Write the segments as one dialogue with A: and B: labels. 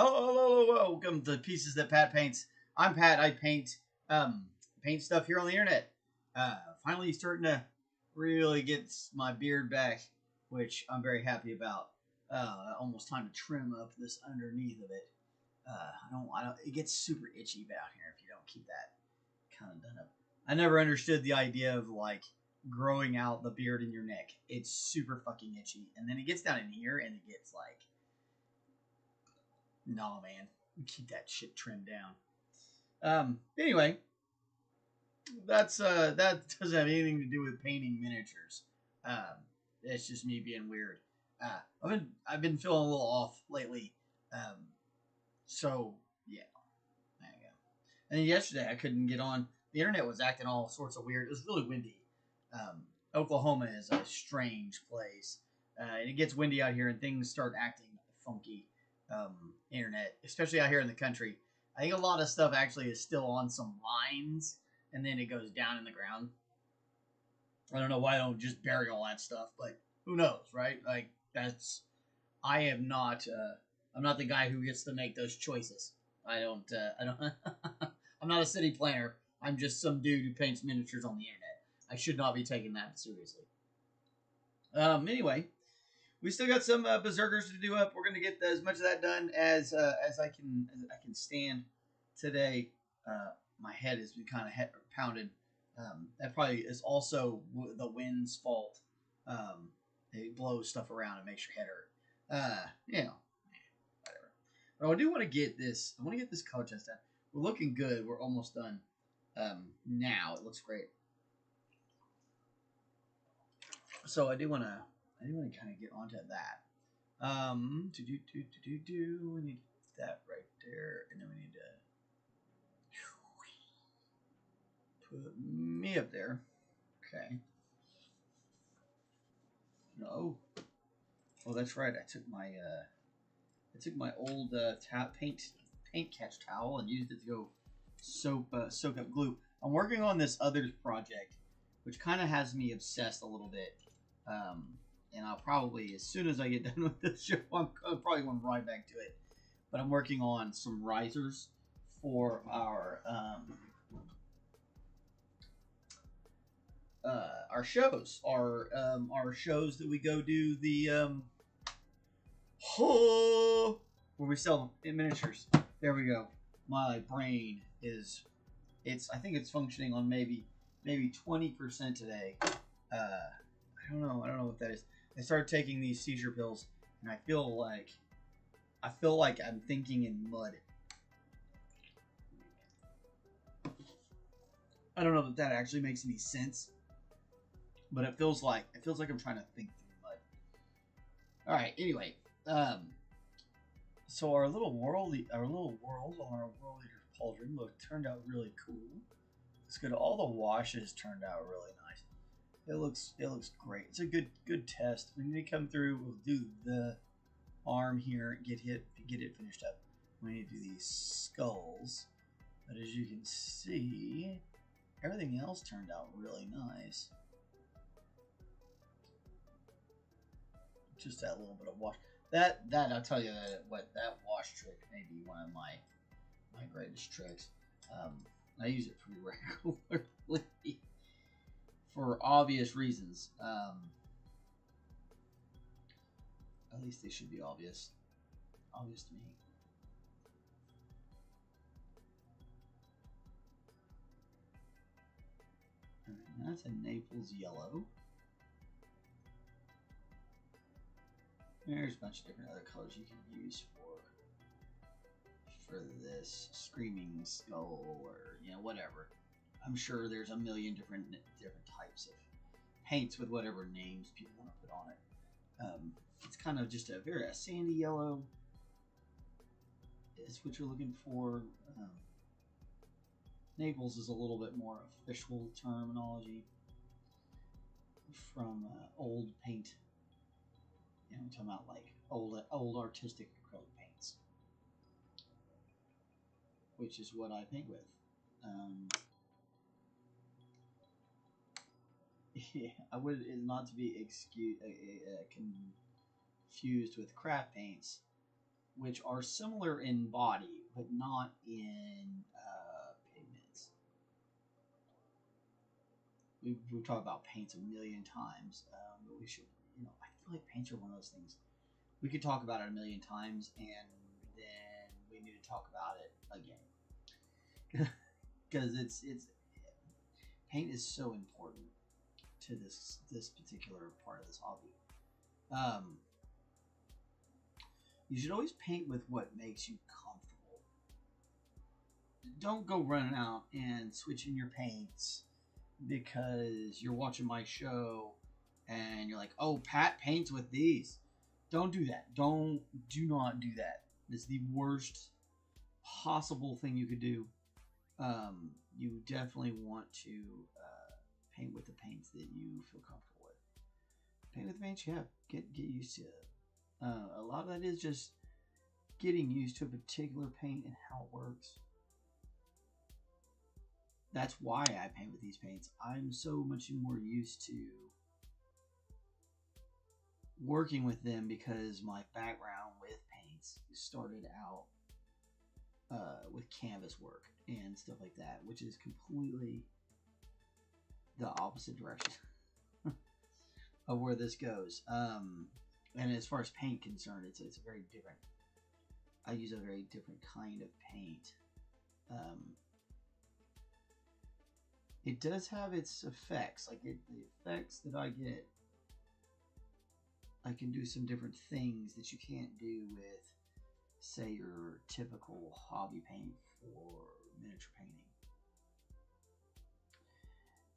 A: Hello, welcome to Pieces That Pat Paints. I'm Pat. I paint stuff here on the internet. Finally starting to really get my beard back, which I'm very happy about. Almost time to trim up this underneath of it. I don't. It gets super itchy down here if you don't keep that kind of done up. I never understood the idea of like growing out the beard in your neck. It's super fucking itchy, and then it gets down in here and it gets like, nah, man, keep that shit trimmed down. Anyway, that doesn't have anything to do with painting miniatures. It's just me being weird. I've been feeling a little off lately. So yeah, there you go. And then yesterday I couldn't get on. The internet was acting all sorts of weird. It was really windy. Oklahoma is a strange place. And it gets windy out here, and things start acting funky. Internet, especially out here in the country. I think a lot of stuff actually is still on some lines, and then it goes down in the ground. I don't know why I don't just bury all that stuff, but who knows, right? Like that's, I am not. I'm not the guy who gets to make those choices. I don't. I'm not a city planner. I'm just some dude who paints miniatures on the internet. I should not be taking that seriously. Anyway, we still got some berserkers to do up. We're gonna get as much of that done as I can stand today. My head has been kind of pounded. That probably is also the wind's fault. It blows stuff around and makes your head hurt. Whatever. But I do want to get this. I want to get this color test done. We're looking good. We're almost done. Now it looks great. So I do want to kind of get onto that. We need that right there, and then we need to put me up there. Okay. No. Oh, that's right. I took my old paint catch towel and used it to go soak up glue. I'm working on this other project, which kind of has me obsessed a little bit. And I'll probably, as soon as I get done with this show, I'm probably going to ride back to it. But I'm working on some risers for our shows, our shows that we go do the where we sell in miniatures. There we go. My brain is, I think it's functioning on maybe 20% today. I don't know what that is. I started taking these seizure pills, and I feel like I'm thinking in mud. I don't know if that actually makes any sense, but it feels like I'm trying to think through mud. All right. Anyway, so our little world on our World Eater Pauldron turned out really cool. It's good. All the washes turned out really nice. It looks great. It's a good test. We need to come through. We'll do the arm here, get it finished up. We need to do these skulls. But as you can see, everything else turned out really nice. Just that little bit of wash. That I'll tell you that wash trick may be one of my greatest tricks. I use it pretty regularly. For obvious reasons. At least they should be obvious. Obvious to me. And that's a Naples yellow. There's a bunch of different other colors you can use for this screaming skull, or whatever. I'm sure there's a million different types of paints with whatever names people want to put on it. It's kind of just a sandy yellow is what you're looking for. Naples is a little bit more official terminology from old paint. I'm talking about like old artistic acrylic paints, which is what I paint with. Yeah, I would not to be confused with craft paints, which are similar in body, but not in pigments. We've talked about paints a million times, but we should, I feel like paints are one of those things. We could talk about it a million times, and then we need to talk about it again. Because it's paint is so important to this particular part of this hobby. You should always paint with what makes you comfortable. Don't go running out and switching your paints because you're watching my show and you're like, oh, Pat paints with these. Don't do that. Do not do that. It's the worst possible thing you could do. You definitely want to paint with the paints that you feel comfortable with. Paint with the paints you have. Get used to it. A lot of that is just getting used to a particular paint and how it works. That's why I paint with these paints. I'm so much more used to working with them because my background with paints started out with canvas work and stuff like that, which is completely the opposite direction of where this goes. And as far as paint concerned, it's a very different. I use a very different kind of paint. It does have its effects, like the effects that I get. I can do some different things that you can't do with, say, your typical hobby paint for miniature painting.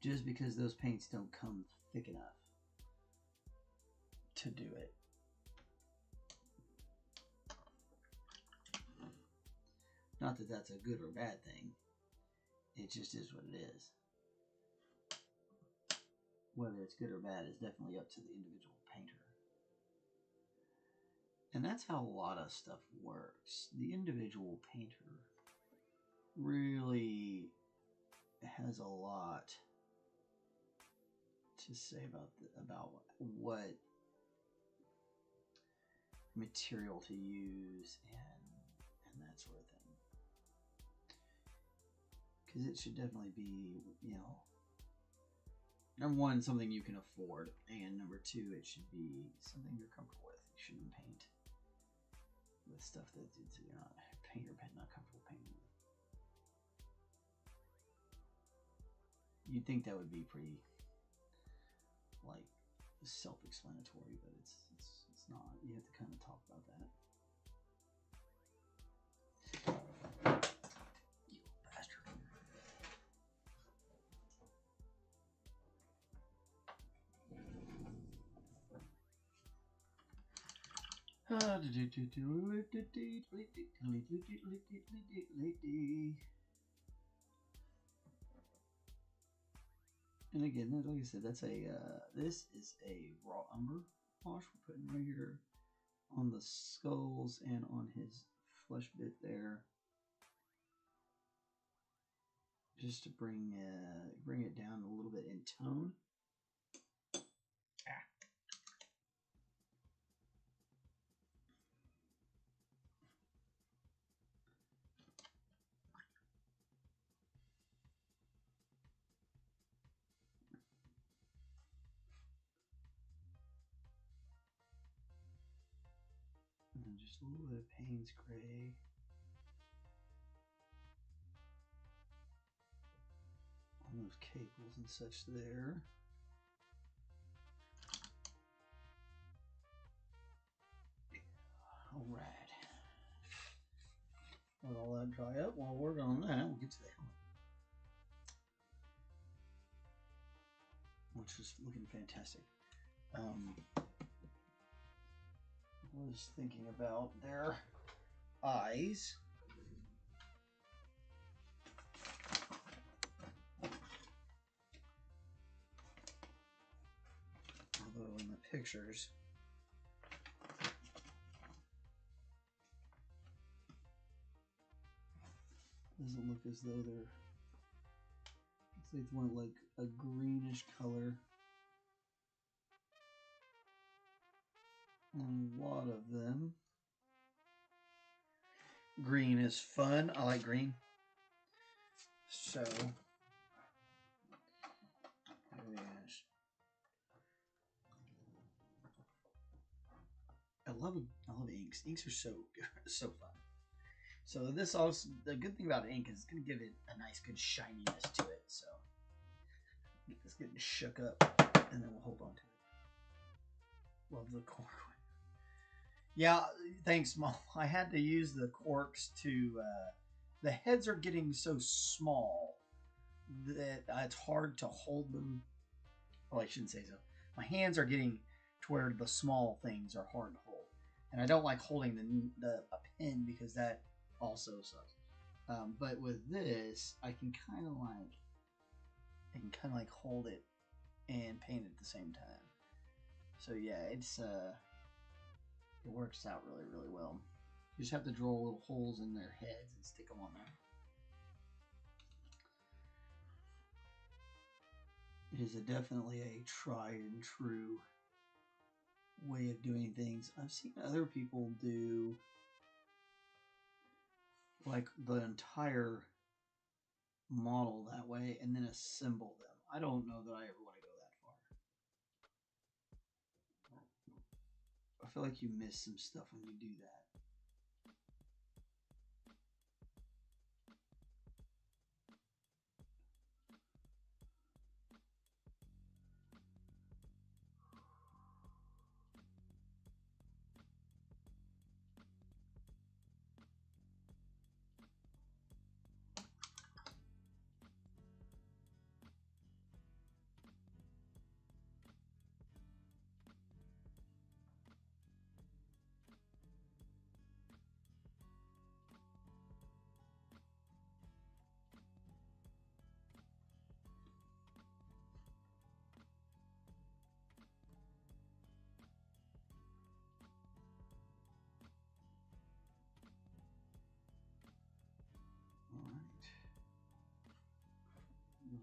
A: Just because those paints don't come thick enough to do it. Not that that's a good or bad thing. It just is what it is. Whether it's good or bad is definitely up to the individual painter. And that's how a lot of stuff works. The individual painter really has a lot to say about what material to use and that sort of thing. Because it should definitely be, number one, something you can afford, and number two, it should be something you're comfortable with. You shouldn't paint with stuff that you're not not comfortable painting with. You'd think that would be pretty, like, self-explanatory, but it's not. You have to kind of talk about that. You bastard. And again, like I said, that's this is a raw umber wash we're putting right here on the skulls and on his flesh bit there, just to bring it down a little bit in tone. And just a little bit of Payne's Gray. On those cables and such there. Alright. Let all that dry up. While we're working on that, we'll get to the helmet, which is looking fantastic. I was thinking about their eyes. Although in the pictures, doesn't look as though they're. It's more like a greenish color. And a lot of them. Green is fun. I like green. So, yes. I love inks. Inks are so good, so fun. So this also, the good thing about ink is it's gonna give it a nice, good shininess to it. So get this getting shook up, and then we'll hold on to it. Love the cork. Yeah, thanks, Mom. I had to use the corks to. The heads are getting so small that it's hard to hold them. Well, I shouldn't say so. My hands are getting to where the small things are hard to hold, and I don't like holding a pen because that also sucks. But with this, I can kind of like hold it and paint at the same time. So yeah, it works out really, really well. You just have to draw little holes in their heads and stick them on there. It is definitely a tried and true way of doing things. I've seen other people do like the entire model that way and then assemble them. I don't know that I ever want to go that far. I feel like you miss some stuff when you do that.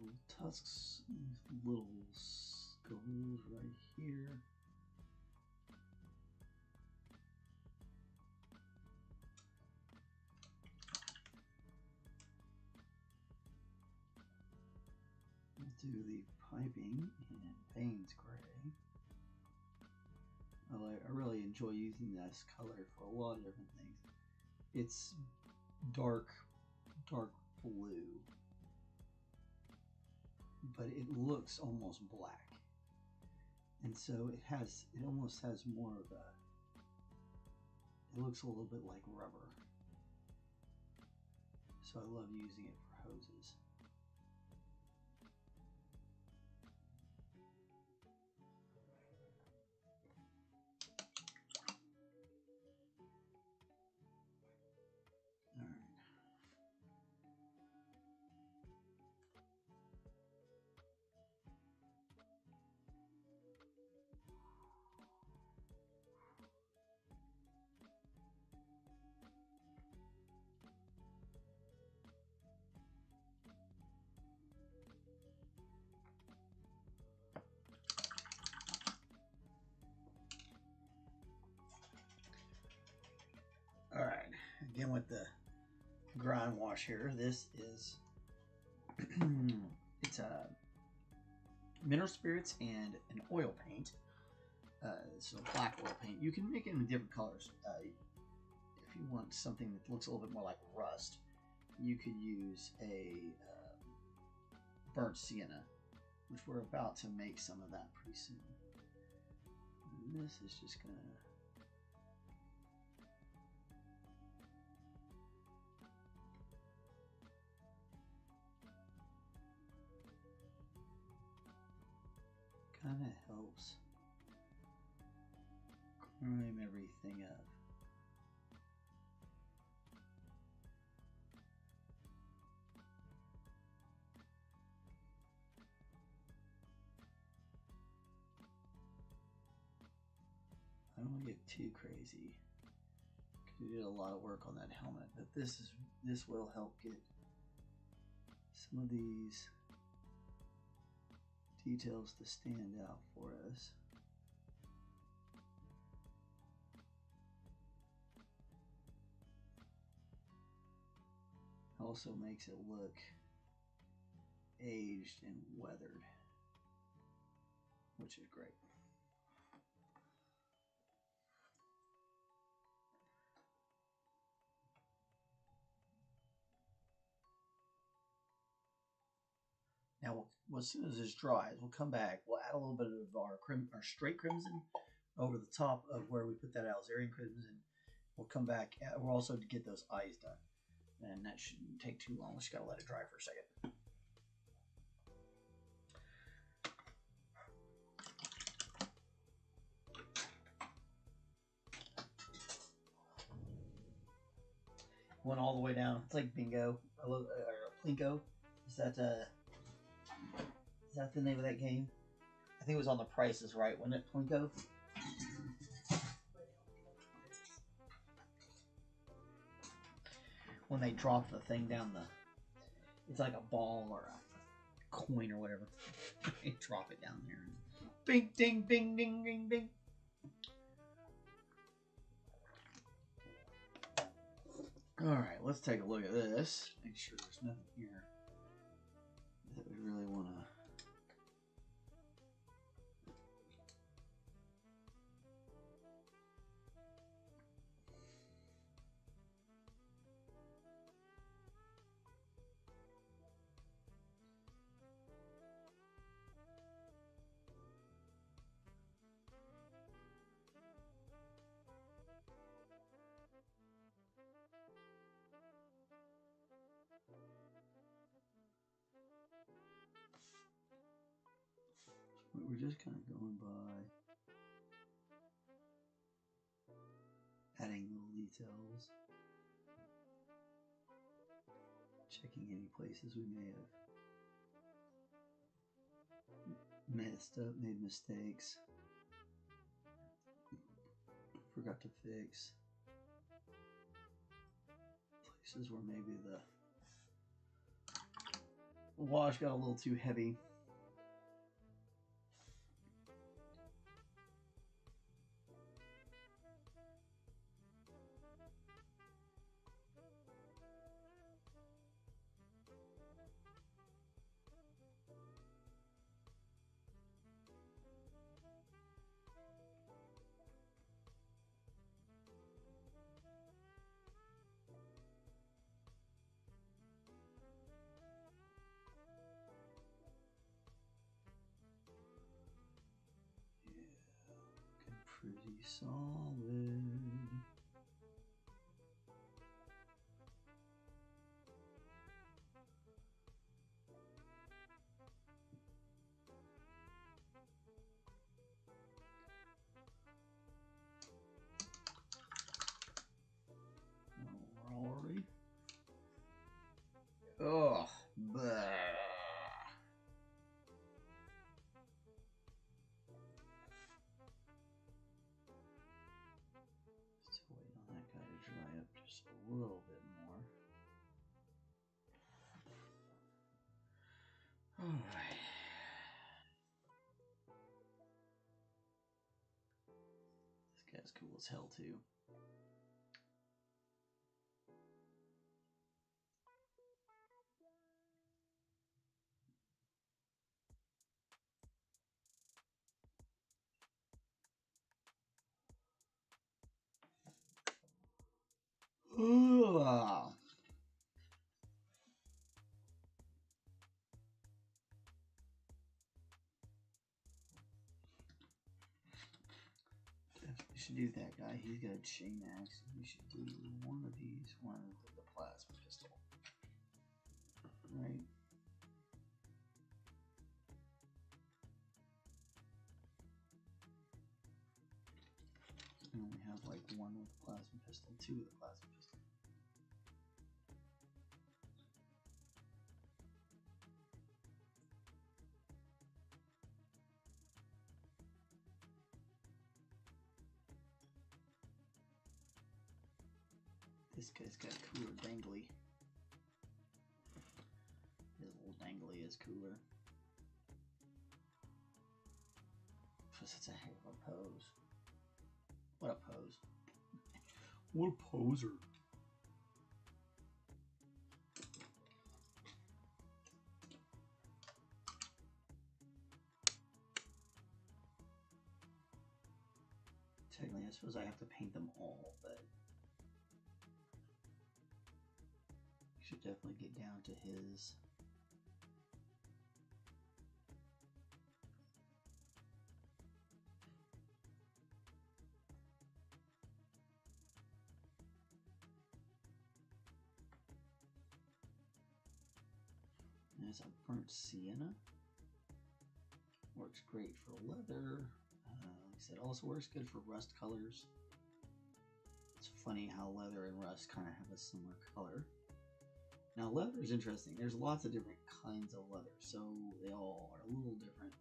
A: Little tusks, little skulls right here. We'll do the piping in Payne's Gray. I really enjoy using this color for a lot of different things. It's dark blue, but it looks almost black, and so it almost has more of a, it looks a little bit like rubber, so I love using it for hoses. All right, again with the grind wash here. This is it's a mineral spirits and an oil paint. This is a black oil paint. You can make it in different colors. If you want something that looks a little bit more like rust, you could use a burnt sienna, which we're about to make some of that pretty soon. And this is just gonna kind of helps prime everything up. I don't want to get too crazy. We did a lot of work on that helmet, but this will help get some of these details to stand out for us. Also makes it look aged and weathered, which is great. Now, as soon as this dries, we'll come back. We'll add a little bit of our straight crimson over the top of where we put that Alzarian crimson. We'll come back. We'll also get those eyes done, and that shouldn't take too long. We just gotta let it dry for a second. Went all the way down. It's like bingo. I love Plinko. Is that the name of that game? I think it was on The Price is Right, wasn't it? Plinko. When they drop the thing down it's like a ball or a coin or whatever. They drop it down there. And bing, ding, bing, ding, ding, bing. All right, let's take a look at this. Make sure there's nothing here that we really want to. We're just kind of going by adding little details, checking any places we may have messed up, made mistakes, forgot to fix, places where maybe the wash got a little too heavy. Pretty solid. Alright. Oh, bleh. Still waiting on that guy to dry up just a little bit more. Alright. This guy's cool as hell too. We should do that guy. He's got a chain axe. We should do one of these, one of the plasma pistol. Right? And we have like one with the plasma pistol, two with the plasma pistol. This guy's got cooler dangly. His little dangly is cooler. Plus it's a heck of a pose. What a pose. What a poser. I suppose I have to paint them all, but I should definitely get down to his. There's a burnt sienna. Works great for leather. Like I said, also works good for rust colors. It's funny how leather and rust kind of have a similar color. Now leather is interesting. There's lots of different kinds of leather, so they all are a little different.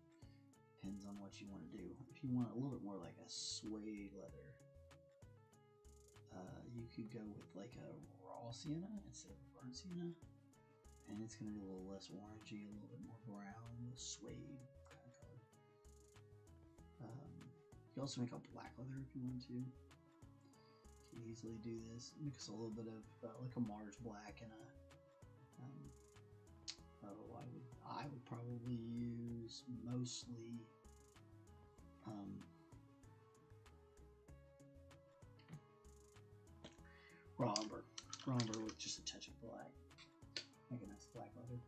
A: Depends on what you want to do. If you want a little bit more like a suede leather, you could go with like a raw sienna instead of a burnt sienna. And it's going to be a little less orangey, a little bit more brown, a little suede kind of color. You can also make a black leather if you want to. You can easily do this. Mix a little bit of like a Mars black and a. I would probably use mostly. Raw umber with just a touch of black. Make a nice black leather.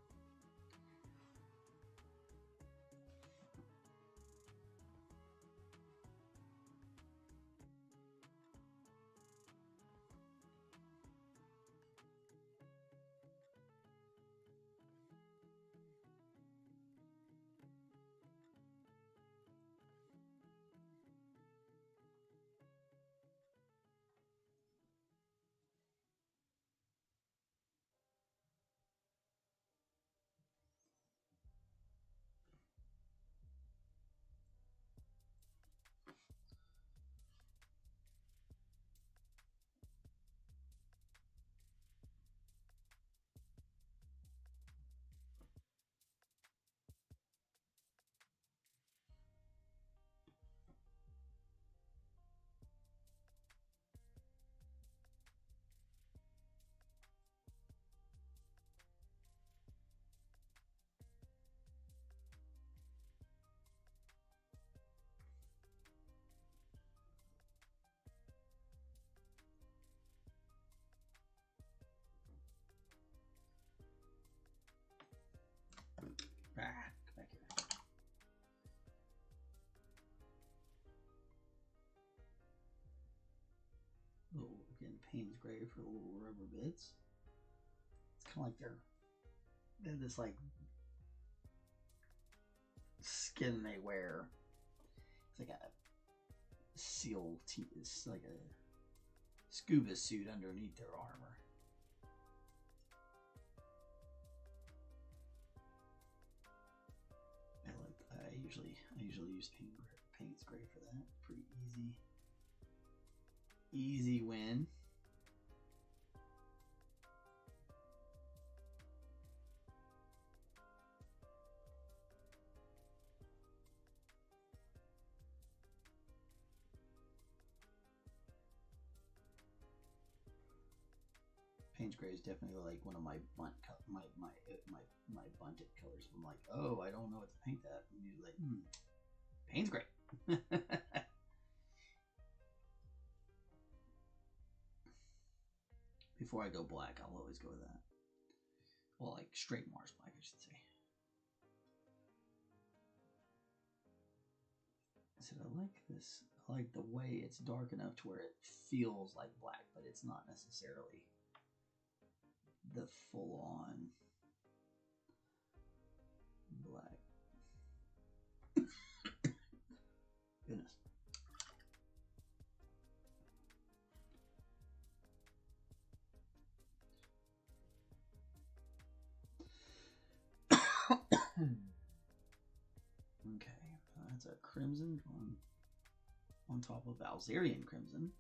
A: Back here. Oh, again, Payne's gray for the little rubber bits. It's kind of like they're this like skin they wear. It's like a SEAL it's like a scuba suit underneath their armor. I usually use Payne's gray for that. Pretty easy win. Payne's gray is definitely like one of my bunted colors. I'm like, oh, I don't know what to paint that. And you're like, Payne's gray. Before I go black, I'll always go with that. Well, like straight Mars black, I should say. I said, I like this. I like the way it's dark enough to where it feels like black, but it's not necessarily the full-on black. Goodness. Okay, that's a crimson on top of Alzerian crimson.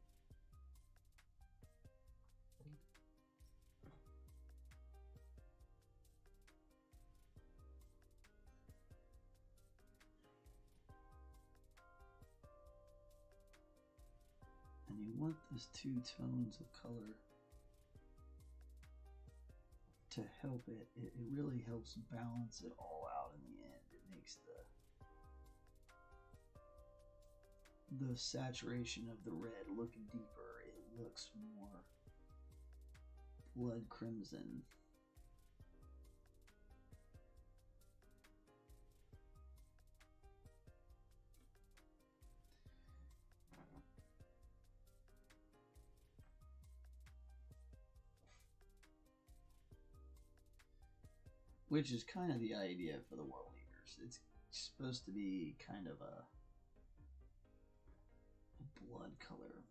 A: And you want those two tones of color to help it. It really helps balance it all out in the end. It makes the saturation of the red look deeper. It looks more blood crimson. Which is kind of the idea for the World Eaters. It's supposed to be kind of a blood color.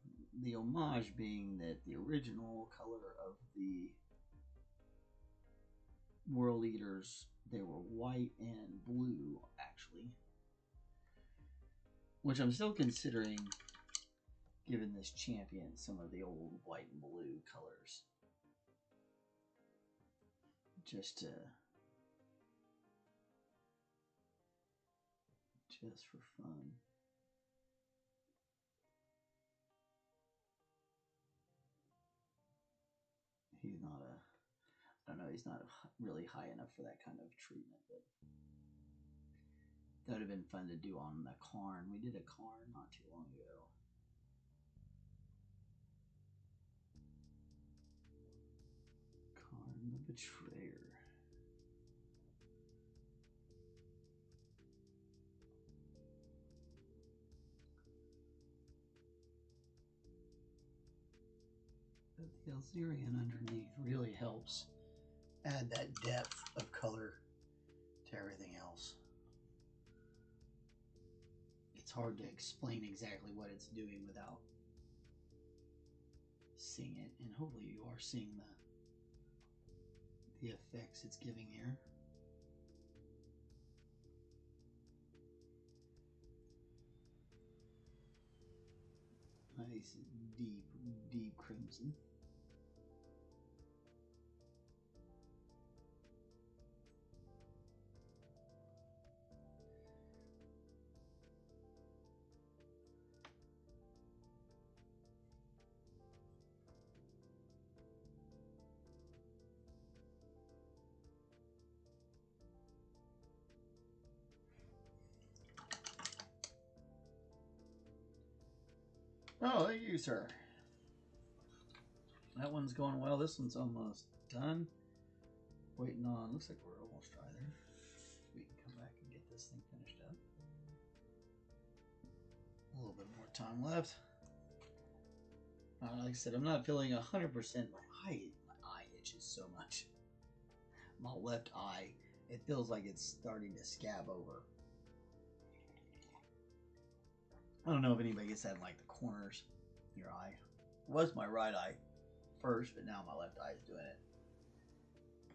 A: The homage being that the original color of the World Eaters, they were white and blue, actually. Which I'm still considering giving this champion some of the old white and blue colors. Just for fun. He's not I don't know, he's not really high enough for that kind of treatment, but that would have been fun to do on the Khorne. We did a Khorne not too long ago. Khorne the Betrayer. But the Elzerian underneath really helps add that depth of color to everything else. It's hard to explain exactly what it's doing without seeing it, and hopefully you are seeing the effects it's giving here. Nice deep crimson. Oh, thank you, sir. That one's going well. This one's almost done. Waiting on. Looks like we're almost dry there. We can come back and get this thing finished up. A little bit more time left. Like I said, I'm not feeling 100%. My eye itches so much. My left eye, it feels like it's starting to scab over. I don't know if anybody gets that in like the corners of your eye. It was my right eye first, but now my left eye is doing it.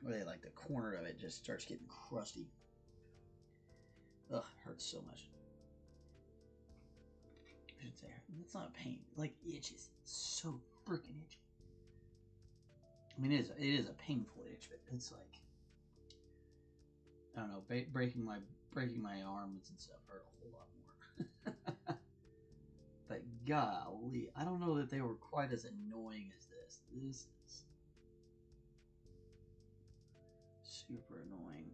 A: Where like the corner of it just starts getting crusty. Ugh, it hurts so much. I should say, it's not pain. It like itches. It's so freaking itchy. I mean, it is a painful itch, but it's like, I don't know, breaking my arms and stuff hurt a whole lot more. But golly, I don't know that they were quite as annoying as this. This is super annoying.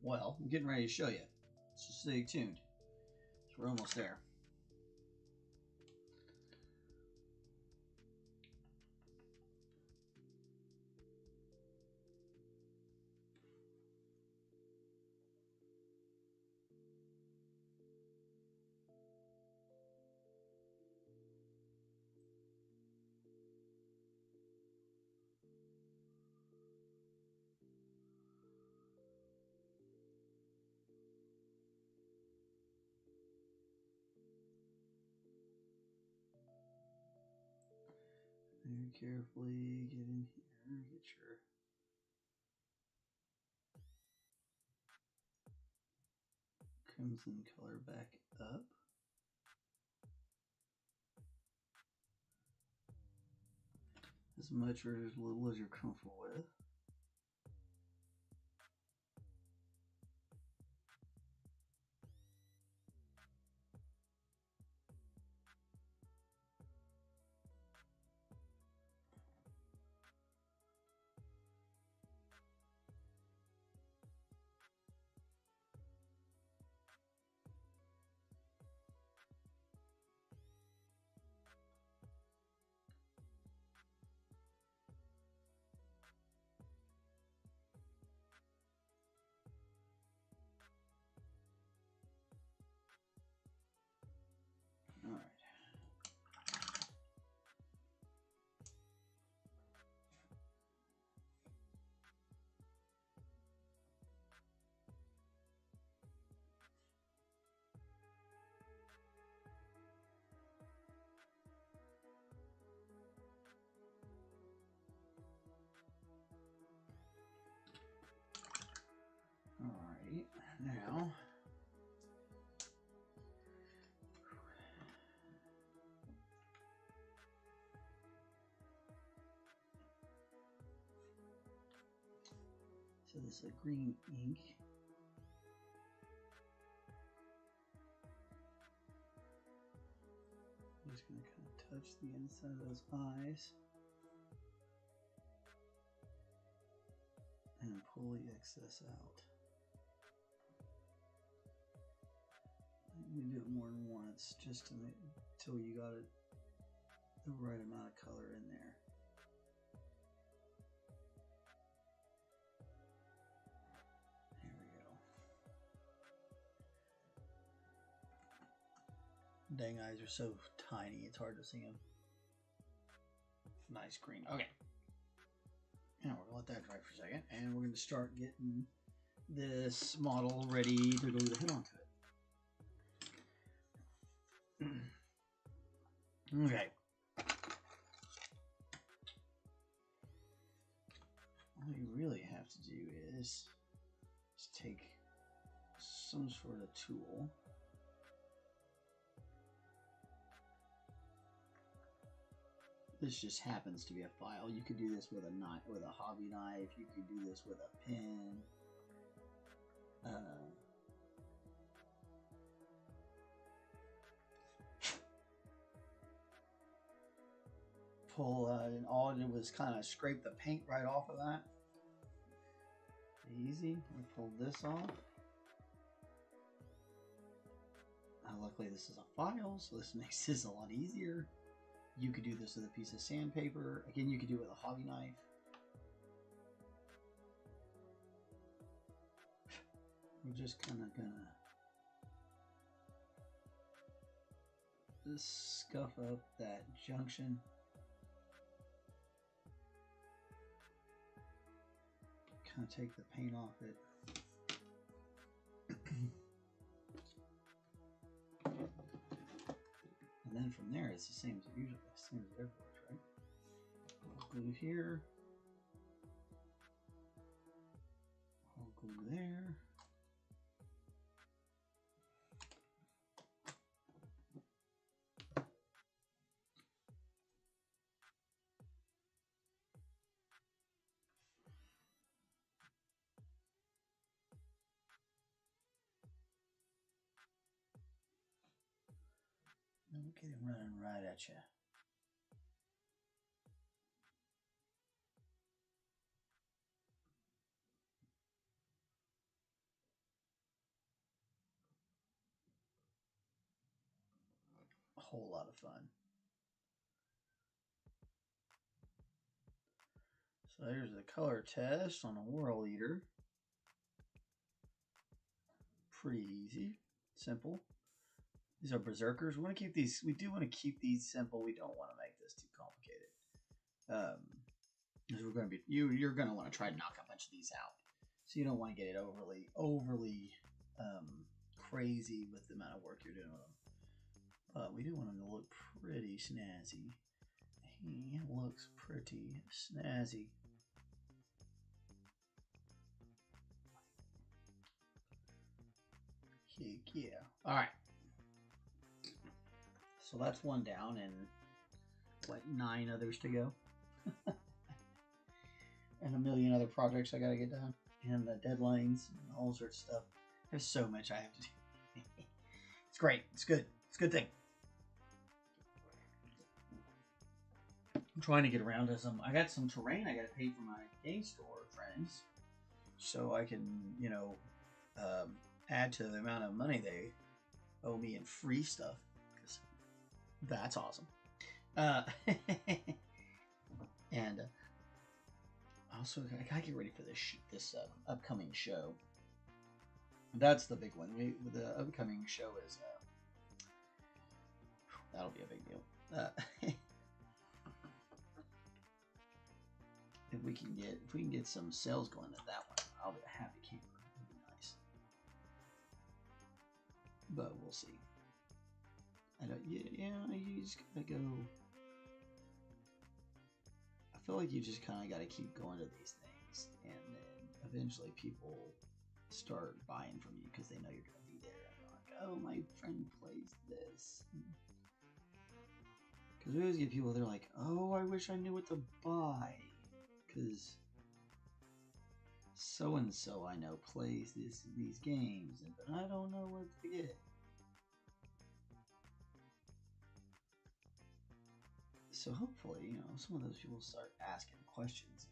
A: Well, I'm getting ready to show you. So stay tuned. So we're almost there. Very carefully get in here, get your crimson color back up. As much or as little as you're comfortable with. is a green ink. I'm just going to kind of touch the inside of those eyes and pull the excess out. You can do it more than once just to make until you got it the right amount of color in there. There we go. Dang, eyes are so tiny, it's hard to see them. Nice green. Okay. Now we're going to let that dry for a second, and we're going to start getting this model ready to glue the head onto it. Okay. All you really have to do is just take some sort of tool. This just happens to be a file. You could do this with a knife, with a hobby knife. You could do this with a pen. Pull and all I did was kind of scrape the paint right off of that. Easy. I pulled this off. Luckily this is a file, so this makes this a lot easier. You could do this with a piece of sandpaper. Again, you could do it with a hobby knife. We're just kind of gonna just scuff up that junction. Kind of take the paint off it. And then from there, it's the same as usually, same as everywhere, right? Glue here. I'll glue there. Look at him running right at you. A whole lot of fun. So there's the color test on a Whirl Eater. Pretty easy, simple. These are Berzerkers. We want to keep these. We do want to keep these simple. We don't want to make this too complicated. Because we're going to be you're going to want to try to knock a bunch of these out. So you don't want to get it overly crazy with the amount of work you're doing with them. But we do want them to look pretty snazzy. He looks pretty snazzy. Heck yeah. All right. So that's one down, and what, 9 others to go. And a million other projects I gotta get done, and the deadlines and all sorts of stuff. There's so much I have to do. It's great. It's good. It's a good thing. I'm trying to get around to some. I got some terrain I gotta pay for my game store friends, so I can, you know, add to the amount of money they owe me in free stuff. Because that's awesome. And also, I gotta get ready for this upcoming show. That's the big one. The upcoming show is that'll be a big deal. If we can get some sales going at that one, I'll be a happy camper. It'll be nice. But we'll see. I don't. Yeah. You just gotta go. I feel like you just kind of got to keep going to these things, and then eventually people start buying from you because they know you're going to be there. And they're like, oh, my friend plays this. Because we always get people, they're like, oh, I wish I knew what to buy. Because so and so I know plays these games, but I don't know what to get. So hopefully, you know, some of those people start asking questions.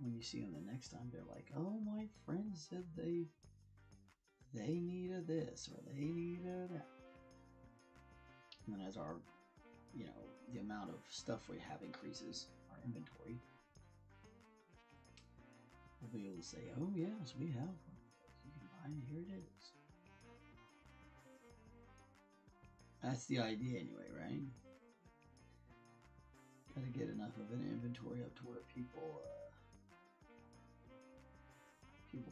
A: When you see them the next time, they're like, "Oh, my friend said they needed this or they needed that." And then as our, you know, the amount of stuff we have increases, our inventory, we'll be able to say, "Oh yes, we have one. You can buy it. Here it is." That's the idea anyway, right? Got to get enough of an inventory up to where people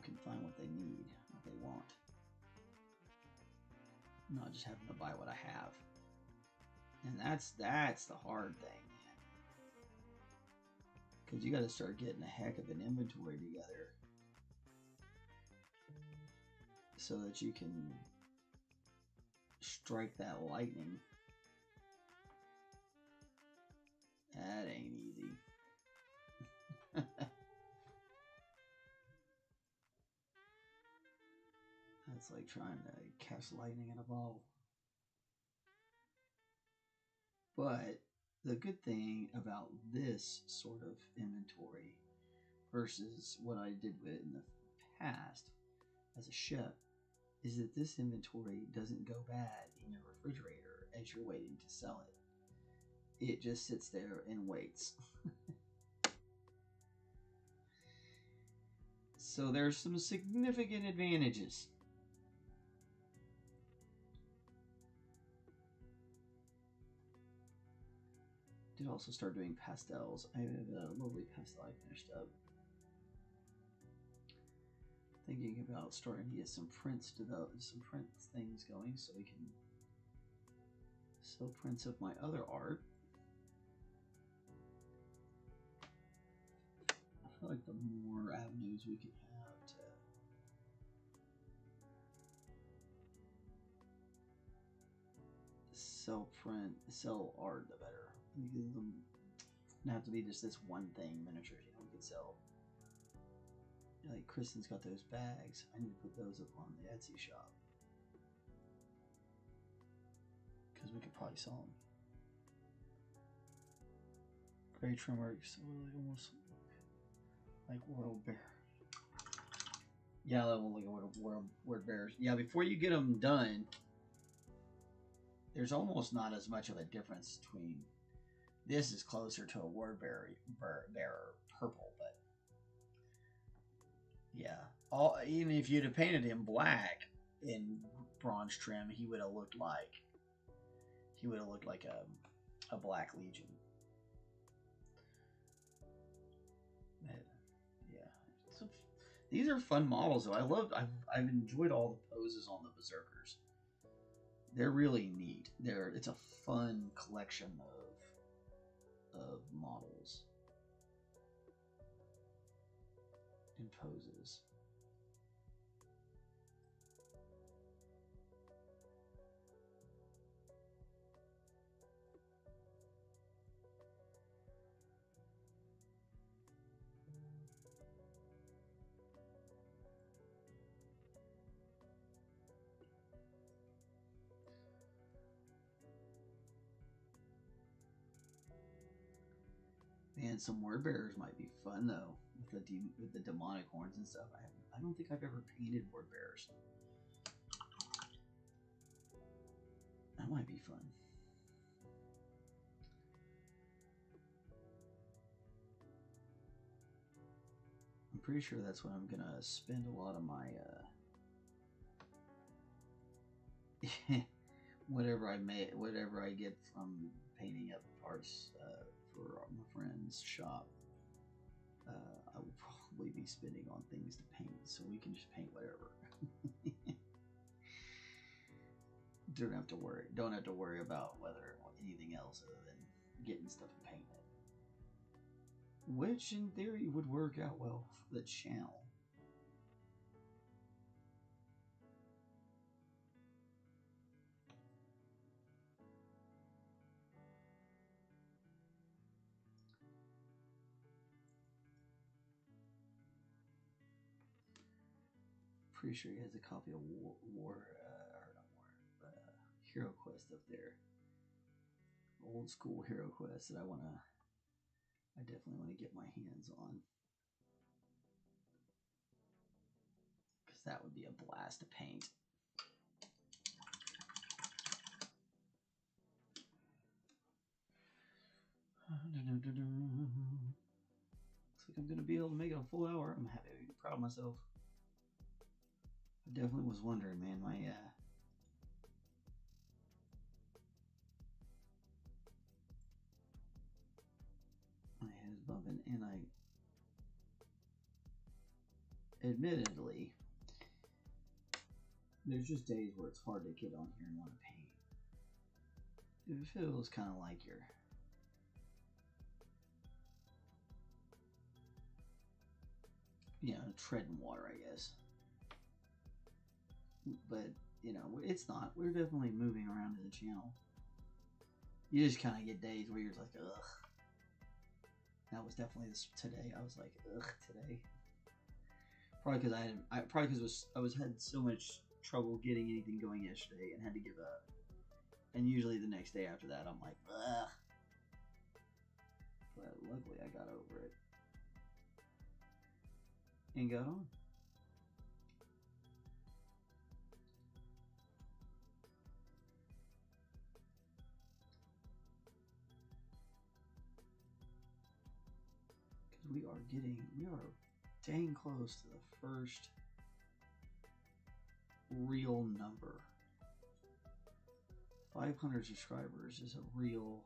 A: can find what they need, what they want. Not just having to buy what I have. And that's the hard thing, man. Because you got to start getting a heck of an inventory together so that you can strike that lightning. That ain't easy. That's like trying to catch lightning in a bottle. But the good thing about this sort of inventory versus what I did with it in the past as a chef is that this inventory doesn't go bad in your refrigerator as you're waiting to sell it. It just sits there and waits. So there's some significant advantages. Did also start doing pastels. I have a lovely pastel I finished up. Thinking about starting to get some prints developed, some print things going, so we can sell prints of my other art. I feel like the more avenues we can have to sell art, the better. Because it doesn't have to be just this one thing, miniatures, you know, we could sell. Like Kristen's got those bags. I need to put those up on the Etsy shop. Because we could probably sell them. Gray trim works really almost like World Bear. Yeah, that will look at World Bears. Yeah, before you get them done, there's almost not as much of a difference between. This is closer to a Word Bearer purple, but yeah. Even if you'd have painted him black in bronze trim, he would have looked like a Black Legion. Yeah, these are fun models though. I've enjoyed all the poses on the Berserkers. They're really neat. It's a fun collection of models and poses. And some word bearers might be fun though, with the demonic horns and stuff. I don't think I've ever painted word bearers. That might be fun. I'm pretty sure that's what I'm gonna spend a lot of my whatever I get from painting up parts for my friend's shop. I will probably be spending on things to paint, so we can just paint whatever. Don't have to worry about whether anything else other than getting stuff and painting it. Which in theory would work out well for the channel.
B: pretty sure he has a copy of Hero Quest up there. Old school Hero Quest that I definitely want to get my hands on. Because that would be a blast to paint. Looks like I'm going to be able to make it a full hour. I'm happy, proud of myself. I definitely was wondering, man, my head is bumping, and admittedly, there's just days where it's hard to get on here and want to paint. It feels kind of like you're treading water, I guess. But, it's not. We're definitely moving around in the channel. You just kind of get days where you're like, ugh. That was definitely today. I was like, ugh, today. Probably because I had so much trouble getting anything going yesterday and had to give up. And usually the next day after that, I'm like, ugh. But luckily, I got over it and got on. We are dang close to the first real number. 500 subscribers is a real.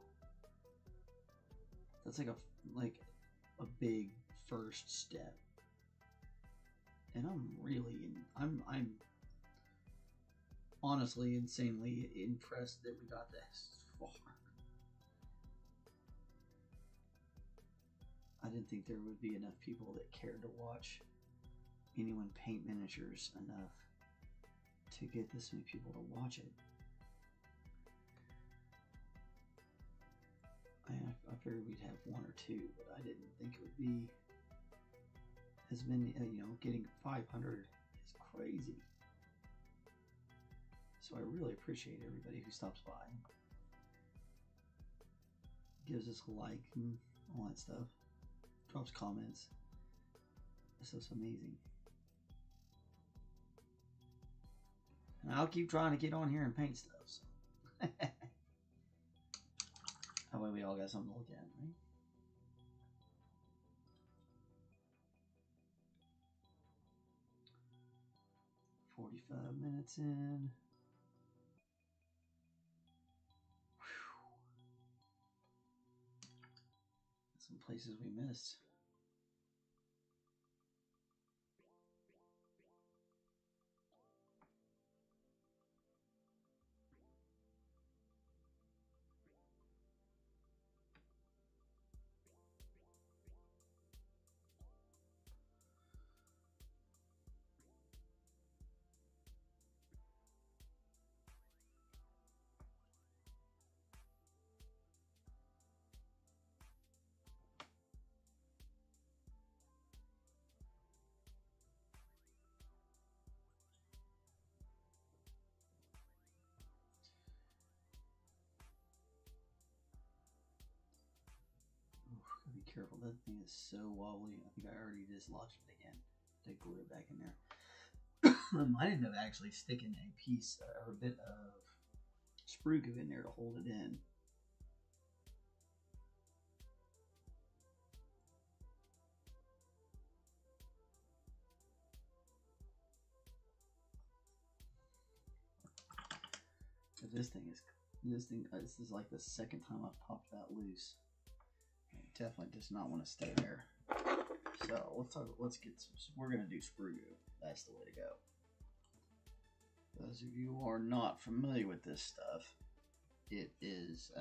B: That's like a big first step, and I'm honestly insanely impressed that we got this far. I didn't think there would be enough people that cared to watch anyone paint miniatures enough to get this many people to watch it. I figured we'd have one or two, but I didn't think it would be as many. Getting 500 is crazy. So I really appreciate everybody who stops by, gives us a like and all that stuff. Drops comments. This is amazing. And I'll keep trying to get on here and paint stuff. So. That way we all got something to look at, right? – 45 minutes in. Some places we missed. Be careful, that thing is so wobbly. I think I already dislodged it again. They glue it back in there. I ended up actually sticking a piece or a bit of sprue goo in there to hold it in. But this is like the second time I've popped that loose. Definitely does not want to stay there. So we're going to do sprue goo. That's the way to go. Those of you who are not familiar with this stuff, it is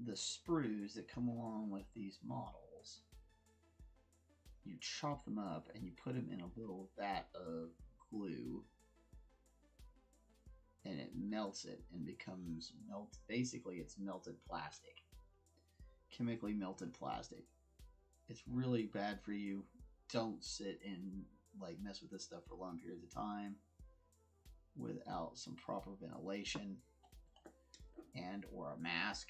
B: the sprues that come along with these models. You chop them up and you put them in a little vat of glue, and it melts it and becomes basically it's melted plastic. Chemically melted plastic. It's really bad for you. Don't sit in like mess with this stuff for long periods of time without some proper ventilation and or a mask.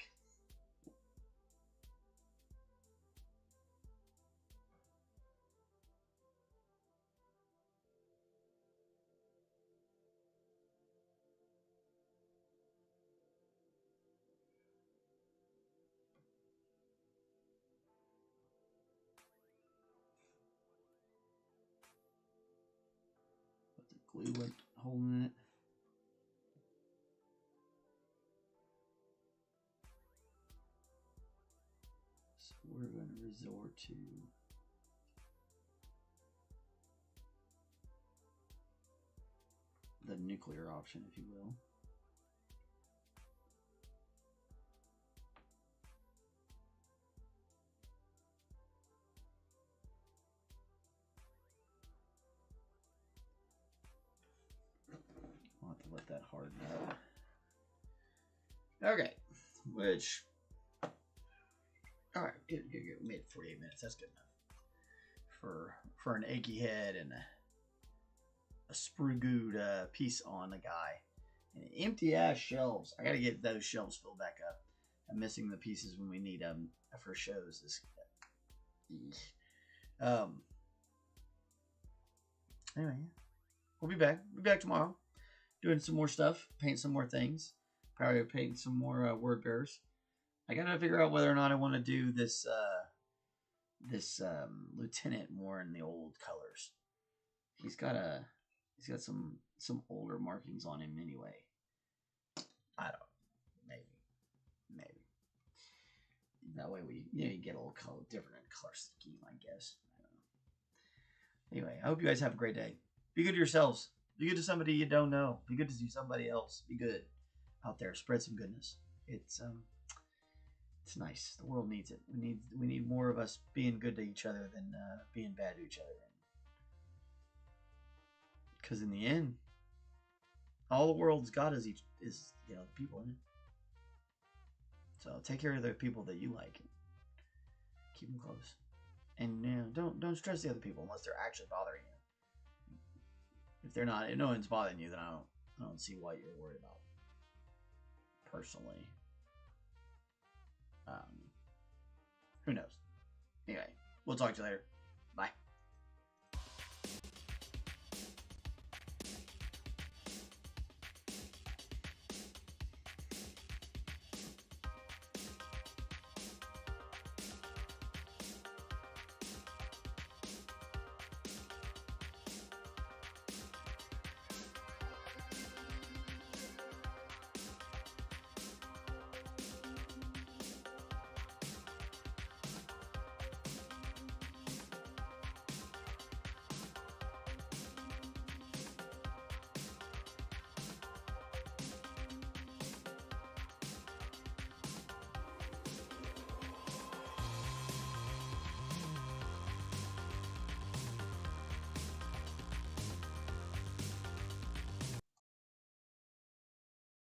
B: But the glue wasn't holding it. So we're going to resort to the nuclear option, if you will. I'll have to let that harden up. Okay, which, all right, good. We made 48 minutes. That's good enough for an achy head and a sprugood piece on the guy. And empty ass shelves. I gotta get those shelves filled back up. I'm missing the pieces when we need them for shows. Anyway, we'll be back. We'll be back tomorrow, doing some more stuff, paint some more things. Probably paint some more word bearers. I gotta figure out whether or not I want to do this lieutenant more in the old colors. He's got some older markings on him anyway. I don't know. Maybe. That way you get a little different color scheme, I guess. I don't know. Anyway, I hope you guys have a great day. Be good to yourselves. Be good to somebody you don't know. Be good to somebody else. Be good out there. Spread some goodness. It's nice. The world needs it. We need more of us being good to each other than being bad to each other. Because in the end, all the world's got is the people in it. So take care of the people that you like. Keep them close, and don't stress the other people unless they're actually bothering you. If they're not, if no one's bothering you, then I don't see why you're worried about. Personally, who knows? Anyway, we'll talk to you later.